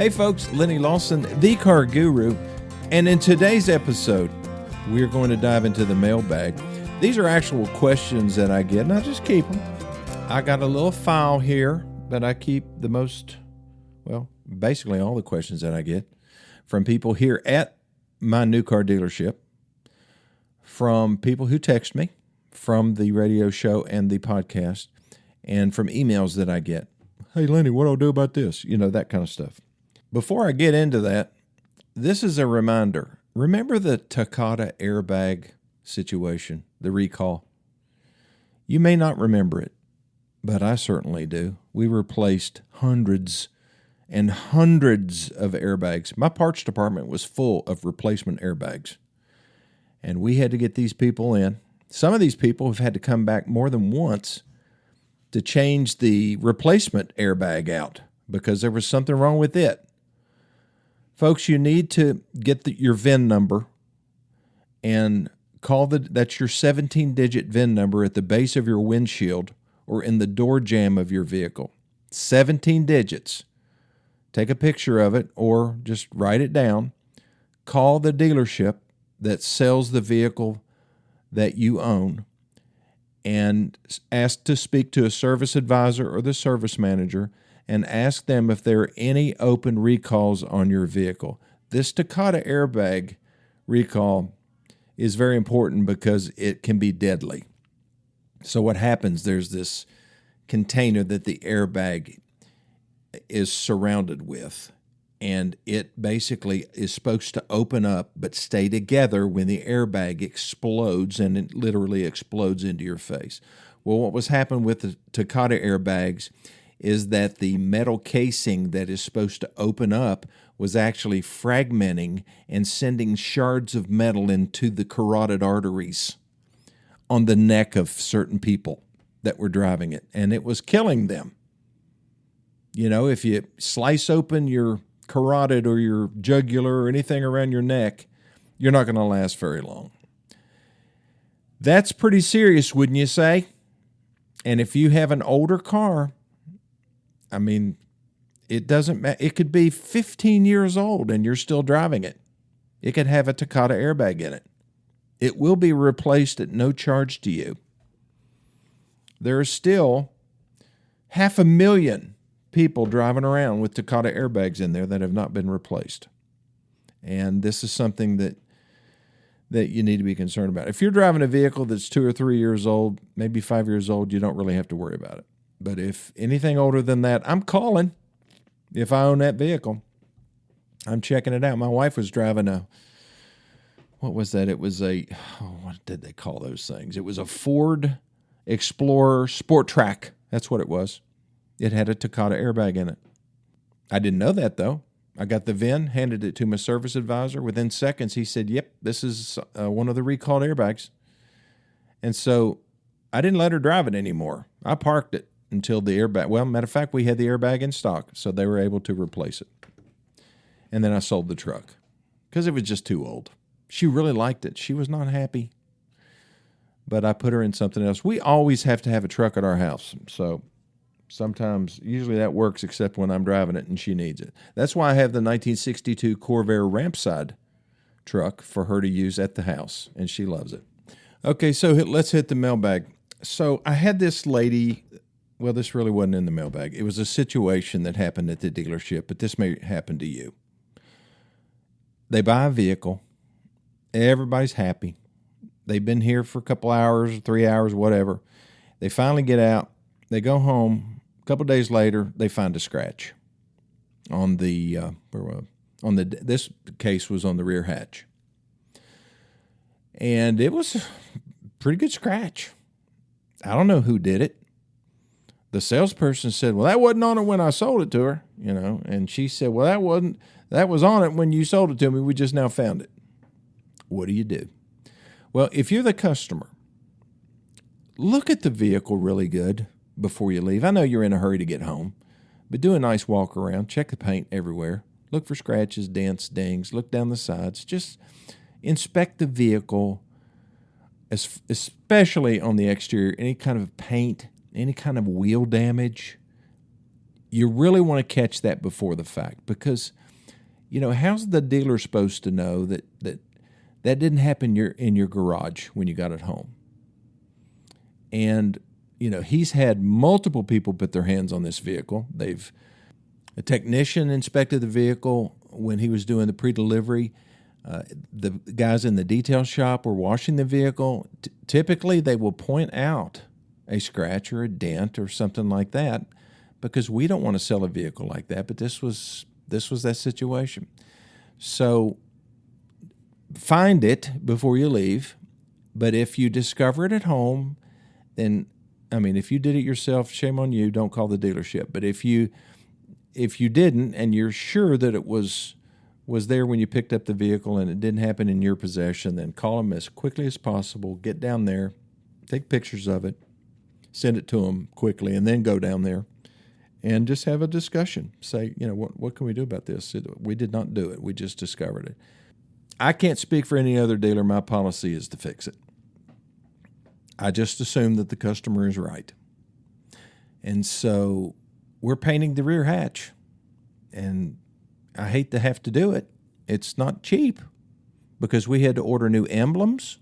Hey folks, Lenny Lawson, the car guru, and in today's episode, we're going to dive into the mailbag. These are actual questions that I get, and I just keep them. I got a little file here that I keep the most, basically all the questions that I get from people here at my new car dealership, from people who text me, from the radio show and the podcast, and from emails that I get. Hey, Lenny, what do I do about this? That kind of stuff. Before I get into that, this is a reminder. Remember the Takata airbag situation, the recall? You may not remember it, but I certainly do. We replaced hundreds and hundreds of airbags. My parts department was full of replacement airbags, and we had to get these people in. Some of these people have had to come back more than once to change the replacement airbag out because there was something wrong with it. Folks, you need to get your VIN number and that's your 17-digit VIN number at the base of your windshield or in the door jamb of your vehicle. 17 digits. Take a picture of it or just write it down. Call the dealership that sells the vehicle that you own and ask to speak to a service advisor or the service manager and ask them if there are any open recalls on your vehicle. This Takata airbag recall is very important because it can be deadly. So what happens, there's this container that the airbag is surrounded with, and it basically is supposed to open up but stay together when the airbag explodes, and it literally explodes into your face. Well, what was happening with the Takata airbags is that the metal casing that is supposed to open up was actually fragmenting and sending shards of metal into the carotid arteries on the neck of certain people that were driving it, and it was killing them. If you slice open your carotid or your jugular or anything around your neck, you're not going to last very long. That's pretty serious, wouldn't you say? And if you have an older car, it doesn't matter. It could be 15 years old and you're still driving it. It could have a Takata airbag in it. It will be replaced at no charge to you. There are still 500,000 people driving around with Takata airbags in there that have not been replaced. And this is something that you need to be concerned about. If you're driving a vehicle that's 2 or 3 years old, maybe 5 years old, you don't really have to worry about it. But if anything older than that, I'm calling. If I own that vehicle, I'm checking it out. My wife was driving what was that? It was what did they call those things? It was a Ford Explorer Sport Track. That's what it was. It had a Takata airbag in it. I didn't know that, though. I got the VIN, handed it to my service advisor. Within seconds, he said, yep, this is one of the recalled airbags. And so I didn't let her drive it anymore. I parked it until the airbag, matter of fact, we had the airbag in stock, so they were able to replace it. And then I sold the truck because it was just too old. She really liked it. She was not happy, but I put her in something else. We always have to have a truck at our house, so usually that works except when I'm driving it and she needs it. That's why I have the 1962 Corvair Rampside truck for her to use at the house, and she loves it. Okay, so let's hit the mailbag. So I had this lady. Well, this really wasn't in the mailbag. It was a situation that happened at the dealership, but this may happen to you. They buy a vehicle. Everybody's happy. They've been here for a couple hours, 3 hours, whatever. They finally get out. They go home. A couple days later, they find a scratch on this case was on the rear hatch. And it was a pretty good scratch. I don't know who did it. The salesperson said, well, that wasn't on it when I sold it to her, and she said, well, that was on it when you sold it to me. We just now found it. What do you do? Well, if you're the customer, look at the vehicle really good before you leave. I know you're in a hurry to get home, but do a nice walk around. Check the paint everywhere. Look for scratches, dents, dings. Look down the sides. Just inspect the vehicle, especially on the exterior. Any kind of paint, any kind of wheel damage, you really want to catch that before the fact, because, how's the dealer supposed to know that didn't happen in your garage when you got it home? And, he's had multiple people put their hands on this vehicle. A technician inspected the vehicle when he was doing the pre-delivery. The guys in the detail shop were washing the vehicle. Typically, they will point out a scratch or a dent or something like that, because we don't want to sell a vehicle like that. But this was that situation. So find it before you leave. But if you discover it at home, then, if you did it yourself, shame on you. Don't call the dealership. But if you didn't, and you're sure that it was there when you picked up the vehicle and it didn't happen in your possession, then call them as quickly as possible. Get down there, take pictures of it, send it to them quickly, and then go down there and just have a discussion. Say, what can we do about this? We did not do it. We just discovered it. I can't speak for any other dealer. My policy is to fix it. I just assume that the customer is right. And so we're painting the rear hatch, and I hate to have to do it. It's not cheap, because we had to order new emblems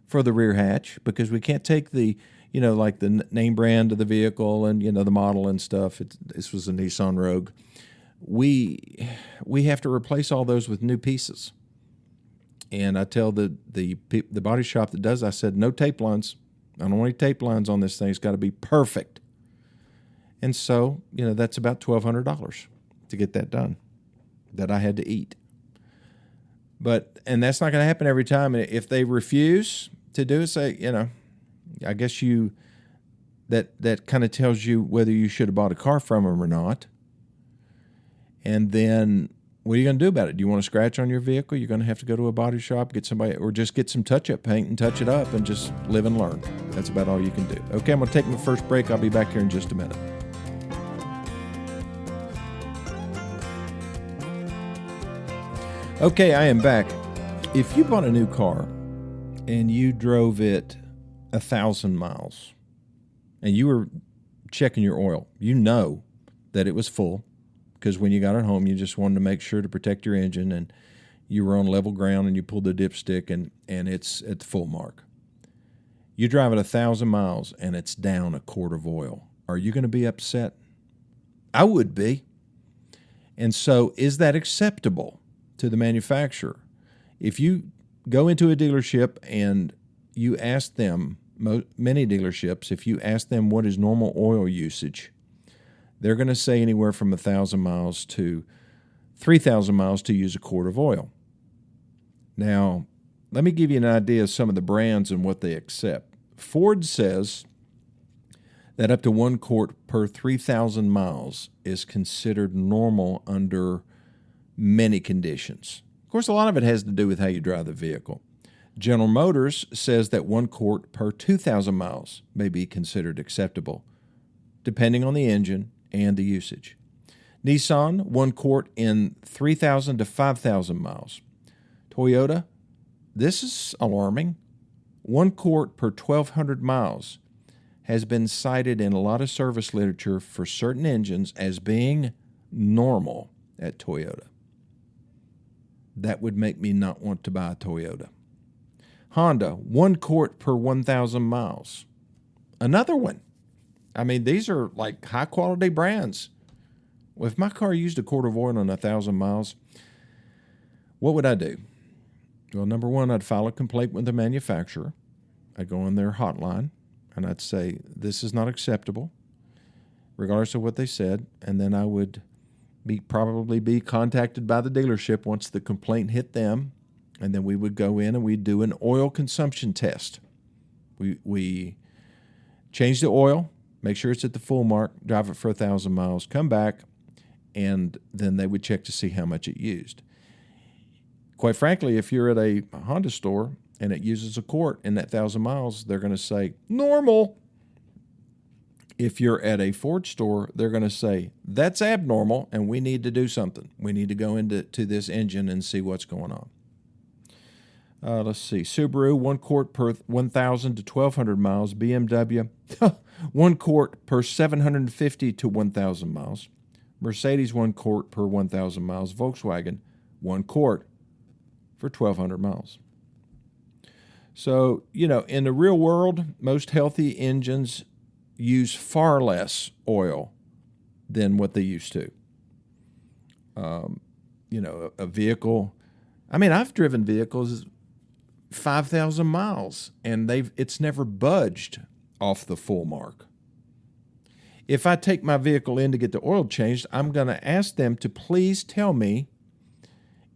for the rear hatch, because we can't take the, like the name brand of the vehicle and, the model and stuff. This was a Nissan Rogue. We have to replace all those with new pieces. And I tell the body shop that does, I said, no tape lines. I don't want any tape lines on this thing. It's got to be perfect. And so, that's about $1,200 to get that done, that I had to eat. And that's not going to happen every time. And if they refuse to do it, say, I guess that kind of tells you whether you should have bought a car from them or not. And then what are you going to do about it? Do you want to scratch on your vehicle? You're going to have to go to a body shop, get somebody, or just get some touch-up paint and touch it up and just live and learn. That's about all you can do. Okay, I'm going to take my first break. I'll be back here in just a minute. Okay, I am back. If you bought a new car and you drove it 1,000 miles and you were checking your oil, you know that it was full, because when you got it home, you just wanted to make sure to protect your engine, and you were on level ground and you pulled the dipstick and it's at the full mark. You drive it 1,000 miles and it's down a quart of oil. Are you going to be upset? I would be. And so is that acceptable to the manufacturer? If you go into a dealership and you ask them, many dealerships, if you ask them what is normal oil usage, they're going to say anywhere from 1,000 miles to 3,000 miles to use a quart of oil. Now, let me give you an idea of some of the brands and what they accept. Ford says that up to 1 quart per 3,000 miles is considered normal under many conditions. Of course, a lot of it has to do with how you drive the vehicle. General Motors says that 1 quart per 2,000 miles may be considered acceptable, depending on the engine and the usage. Nissan, 1 quart in 3,000 to 5,000 miles. Toyota, this is alarming, 1 quart per 1,200 miles has been cited in a lot of service literature for certain engines as being normal at Toyota. That would make me not want to buy a Toyota. Honda, 1 quart per 1,000 miles. Another one. These are like high-quality brands. Well, if my car used a quart of oil on 1,000 miles, what would I do? Well, number one, I'd file a complaint with the manufacturer. I'd go on their hotline, and I'd say, this is not acceptable, regardless of what they said, and then I would probably be contacted by the dealership once the complaint hit them, and then we would go in and we'd do an oil consumption test. We change the oil, make sure it's at the full mark, drive it for 1,000 miles, come back, and then they would check to see how much it used. Quite frankly, if you're at a Honda store and it uses a quart in that 1,000 miles, they're going to say, normal. If you're at a Ford store, they're going to say, that's abnormal, and we need to do something. We need to go into this engine and see what's going on. Let's see. Subaru, 1 quart per 1,000 to 1,200 miles. BMW, 1 quart per 750 to 1,000 miles. Mercedes, 1 quart per 1,000 miles. Volkswagen, 1 quart for 1,200 miles. So, in the real world, most healthy engines use far less oil than what they used to. A vehicle, I've driven vehicles 5,000 miles, and it's never budged off the full mark. If I take my vehicle in to get the oil changed, I'm going to ask them to please tell me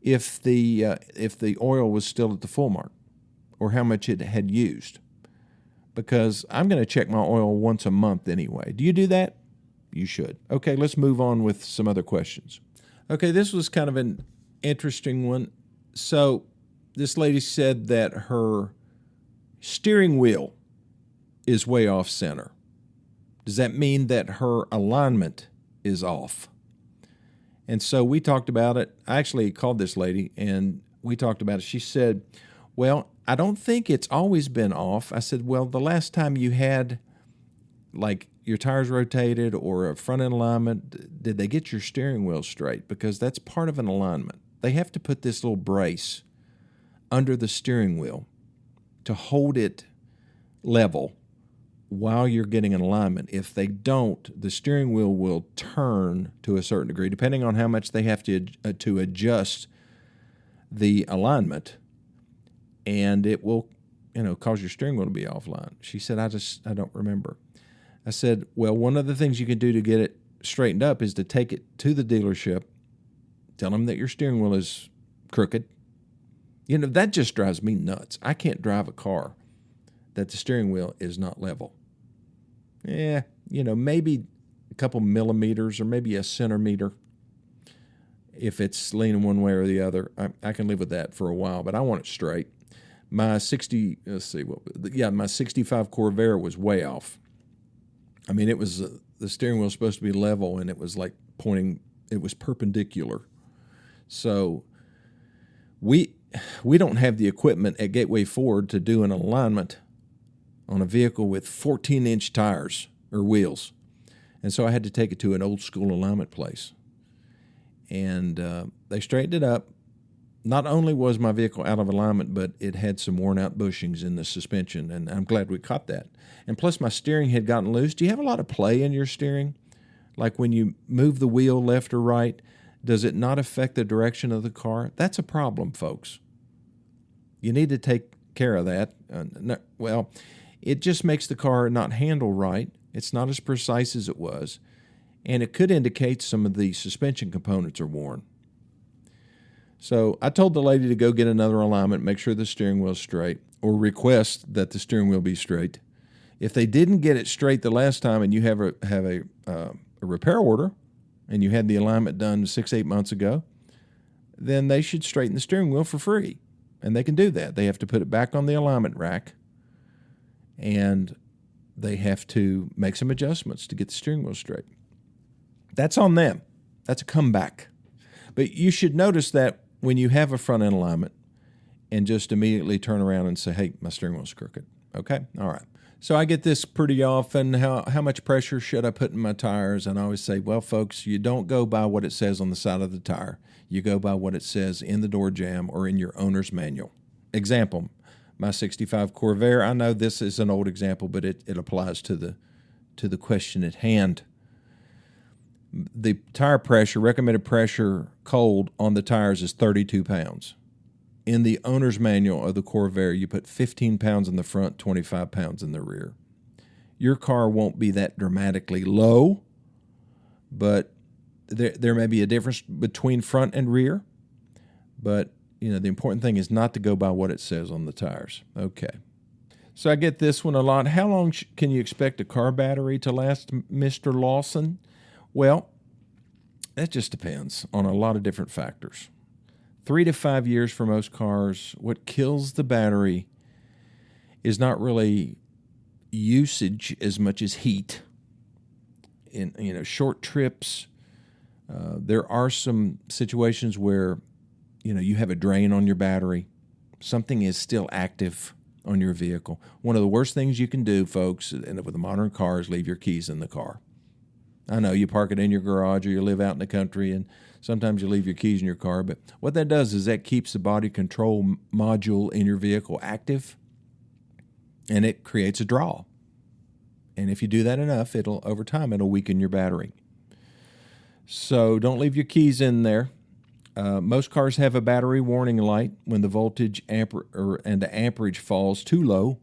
if the oil was still at the full mark or how much it had used, because I'm going to check my oil once a month anyway. Do you do that? You should. Okay, let's move on with some other questions. Okay, this was kind of an interesting one. So this lady said that her steering wheel is way off center. Does that mean that her alignment is off? And so we talked about it. I actually called this lady and we talked about it. She said, well, I don't think it's always been off. I said, well, the last time you had like your tires rotated or a front end alignment, did they get your steering wheel straight? Because that's part of an alignment. They have to put this little brace under the steering wheel to hold it level while you're getting an alignment. If they don't, the steering wheel will turn to a certain degree, depending on how much they have to adjust the alignment, and it will, cause your steering wheel to be offline. She said, I don't remember. I said, well, one of the things you can do to get it straightened up is to take it to the dealership, tell them that your steering wheel is crooked. That just drives me nuts. I can't drive a car that the steering wheel is not level. Maybe a couple millimeters or maybe a centimeter. If it's leaning one way or the other, I can live with that for a while, but I want it straight. My 65 Corvair was way off. It was the steering wheel was supposed to be level, and it was like pointing. It was perpendicular. So we don't have the equipment at Gateway Ford to do an alignment on a vehicle with 14-inch tires or wheels, and so I had to take it to an old school alignment place, and they straightened it up. Not only was my vehicle out of alignment, but it had some worn-out bushings in the suspension, and I'm glad we caught that. And plus, my steering had gotten loose. Do you have a lot of play in your steering? Like when you move the wheel left or right, does it not affect the direction of the car? That's a problem, folks. You need to take care of that. It just makes the car not handle right. It's not as precise as it was, and it could indicate some of the suspension components are worn. So I told the lady to go get another alignment, make sure the steering wheel's straight, or request that the steering wheel be straight. If they didn't get it straight the last time and you have a repair order and you had the alignment done 6-8 months ago, then they should straighten the steering wheel for free. And they can do that. They have to put it back on the alignment rack, and they have to make some adjustments to get the steering wheel straight. That's on them. That's a comeback. But you should notice that when you have a front end alignment and just immediately turn around and say, hey, my steering wheel's crooked. Okay? All right. So I get this pretty often. How much pressure should I put in my tires? And I always say, well, folks, you don't go by what it says on the side of the tire. You go by what it says in the door jamb or in your owner's manual. Example, my 65 Corvair. I know this is an old example, but it applies to the question at hand. The tire pressure, recommended pressure cold on the tires is 32 pounds. In the owner's manual of the Corvair, you put 15 pounds in the front, 25 pounds in the rear. Your car won't be that dramatically low, but there may be a difference between front and rear. But, the important thing is not to go by what it says on the tires. Okay. So I get this one a lot. How long can you expect a car battery to last, Mr. Lawson? Well, that just depends on a lot of different factors. 3 to 5 years for most cars. What kills the battery is not really usage as much as heat. In short trips, there are some situations where you have a drain on your battery. Something is still active on your vehicle. One of the worst things you can do, folks, and with a modern car, is leave your keys in the car. I know you park it in your garage or you live out in the country and sometimes you leave your keys in your car, but what that does is that keeps the body control module in your vehicle active and it creates a draw. And if you do that enough, over time, it'll weaken your battery. So don't leave your keys in there. Most cars have a battery warning light when the voltage and the amperage falls too low.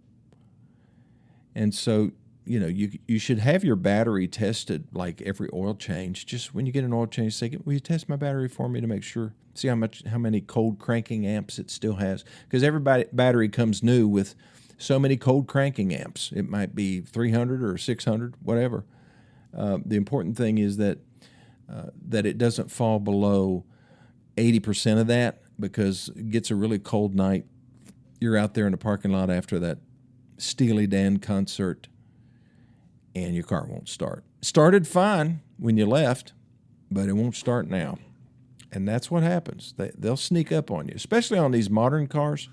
And so, you should have your battery tested like every oil change. Just when you get an oil change, say, will you test my battery for me to make sure, see how many cold cranking amps it still has? Because every battery comes new with so many cold cranking amps. It might be 300 or 600, whatever. The important thing is that it doesn't fall below 80% of that, because it gets a really cold night. You're out there in the parking lot after that Steely Dan concert, and your car won't start. Started fine when you left, but it won't start now. And that's what happens. They'll sneak up on you, especially on these modern cars.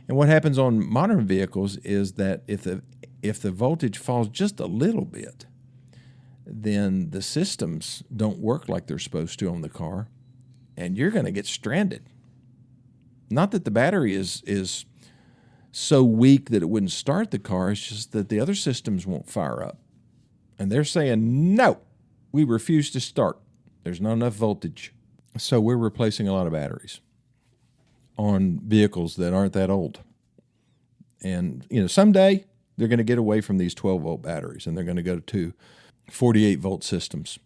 And what happens on modern vehicles is that if the voltage falls just a little bit, then the systems don't work like they're supposed to on the car, and you're going to get stranded. Not that the battery is so weak that it wouldn't start the car, it's just that the other systems won't fire up. And they're saying, no, we refuse to start. There's not enough voltage. So we're replacing a lot of batteries on vehicles that aren't that old. And, someday they're going to get away from these 12-volt batteries and they're going to go to 48-volt systems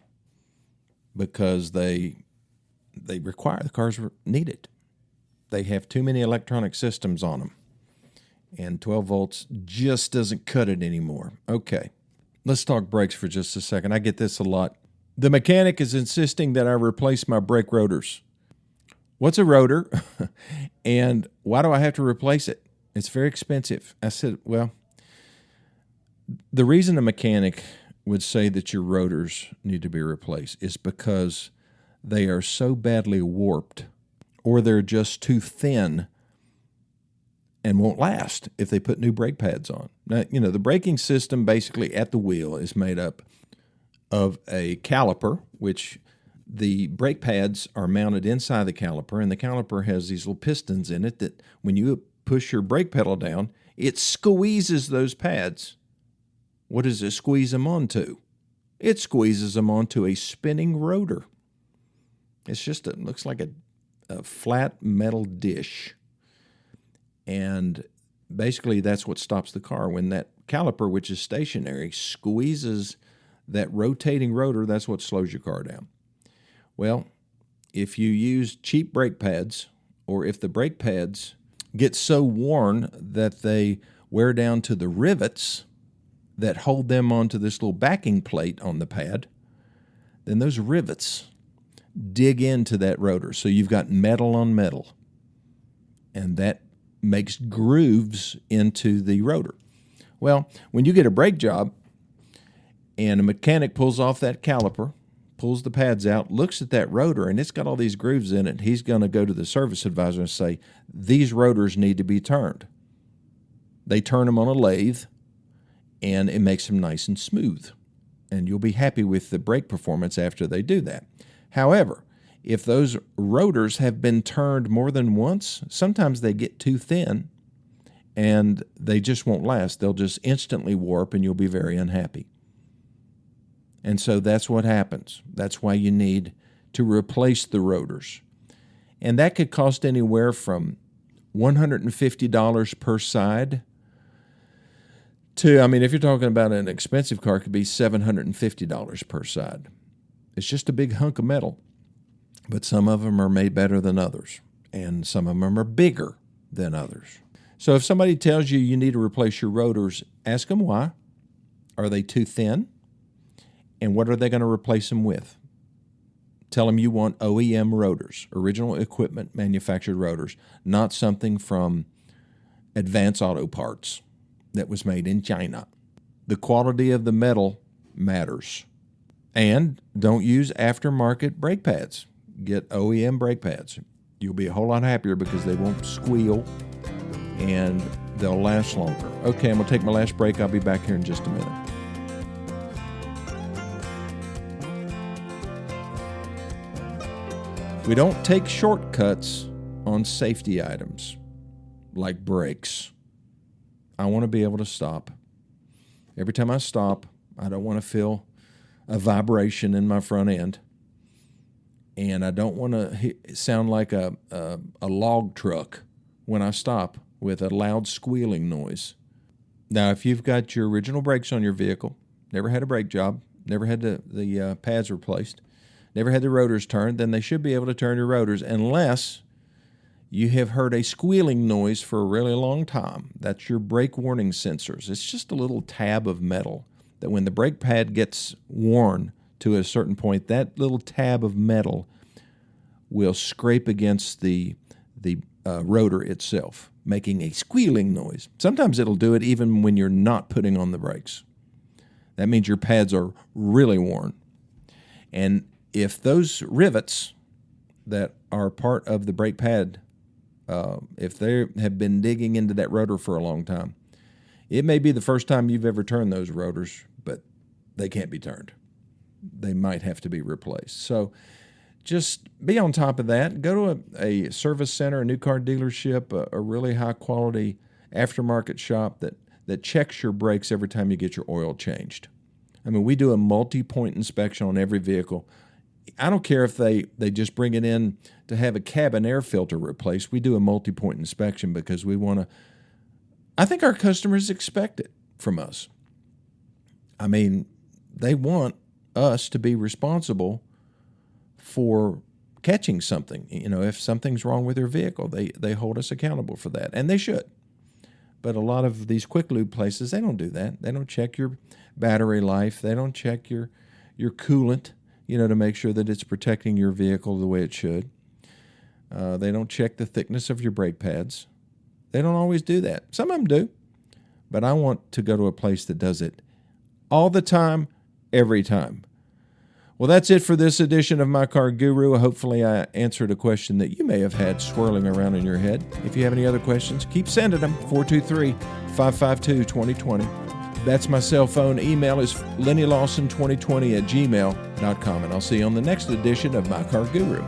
because the cars need it. They have too many electronic systems on them. And 12 volts just doesn't cut it anymore. Okay, let's talk brakes for just a second. I get this a lot. The mechanic is insisting that I replace my brake rotors. What's a rotor? And why do I have to replace it? It's very expensive. I said, well, the reason a mechanic would say that your rotors need to be replaced is because they are so badly warped, or they're just too thin and won't last if they put new brake pads on. Now, the braking system basically at the wheel is made up of a caliper, which the brake pads are mounted inside the caliper, and the caliper has these little pistons in it that when you push your brake pedal down, it squeezes those pads. What does it squeeze them onto? It squeezes them onto a spinning rotor. It looks like a flat metal dish. And basically that's what stops the car. When that caliper, which is stationary, squeezes that rotating rotor, that's what slows your car down. Well, if you use cheap brake pads, or if the brake pads get so worn that they wear down to the rivets that hold them onto this little backing plate on the pad, then those rivets dig into that rotor. So you've got metal on metal, and that makes grooves into the rotor. Well, when you get a brake job and a mechanic pulls off that caliper, pulls the pads out, looks at that rotor, and it's got all these grooves in it, he's going to go to the service advisor and say, these rotors need to be turned. They turn them on a lathe, and it makes them nice and smooth. And you'll be happy with the brake performance after they do that. However, if those rotors have been turned more than once, sometimes they get too thin and they just won't last. They'll just instantly warp and you'll be very unhappy. And so that's what happens. That's why you need to replace the rotors. And that could cost anywhere from $150 per side to, if you're talking about an expensive car, it could be $750 per side. It's just a big hunk of metal. But some of them are made better than others, and some of them are bigger than others. So if somebody tells you you need to replace your rotors, ask them why. Are they too thin? And what are they going to replace them with? Tell them you want OEM rotors, original equipment manufactured rotors, not something from Advance Auto Parts that was made in China. The quality of the metal matters. And don't use aftermarket brake pads. Get OEM brake pads. You'll be a whole lot happier because they won't squeal and they'll last longer. Okay, I'm going to take my last break. I'll be back here in just a minute. We don't take shortcuts on safety items like brakes. I want to be able to stop. Every time I stop, I don't want to feel a vibration in my front end. And I don't want to sound like a log truck when I stop with a loud squealing noise. Now, if you've got your original brakes on your vehicle, never had a brake job, never had the pads replaced, never had the rotors turned, then they should be able to turn your rotors unless you have heard a squealing noise for a really long time. That's your brake warning sensors. It's just a little tab of metal that when the brake pad gets worn to a certain point, that little tab of metal will scrape against the rotor itself, making a squealing noise. Sometimes it'll do it even when you're not putting on the brakes. That means your pads are really worn. And if those rivets that are part of the brake pad, if they have been digging into that rotor for a long time, it may be the first time you've ever turned those rotors, but they can't be turned. They might have to be replaced. So just be on top of that. Go to a service center, a new car dealership, a really high-quality aftermarket shop that checks your brakes every time you get your oil changed. I mean, we do a multi-point inspection on every vehicle. I don't care if they just bring it in to have a cabin air filter replaced. We do a multi-point inspection because we want to – I think our customers expect it from us. I mean, they want us to be responsible for catching something. You know, if something's wrong with their vehicle, they hold us accountable for that, and they should. But a lot of these quick lube places, they don't do that. They don't check your battery life. They don't check your coolant, you know, to make sure that it's protecting your vehicle the way it should. They don't check the thickness of your brake pads. They don't always do that. Some of them do. But I want to go to a place that does it all the time, every time. Well, that's it for this edition of My Car Guru. Hopefully I answered a question that you may have had swirling around in your head. If you have any other questions, keep sending them, 423-552-2020. That's my cell phone. Email is lennylawson2020@gmail.com. And I'll see you on the next edition of My Car Guru.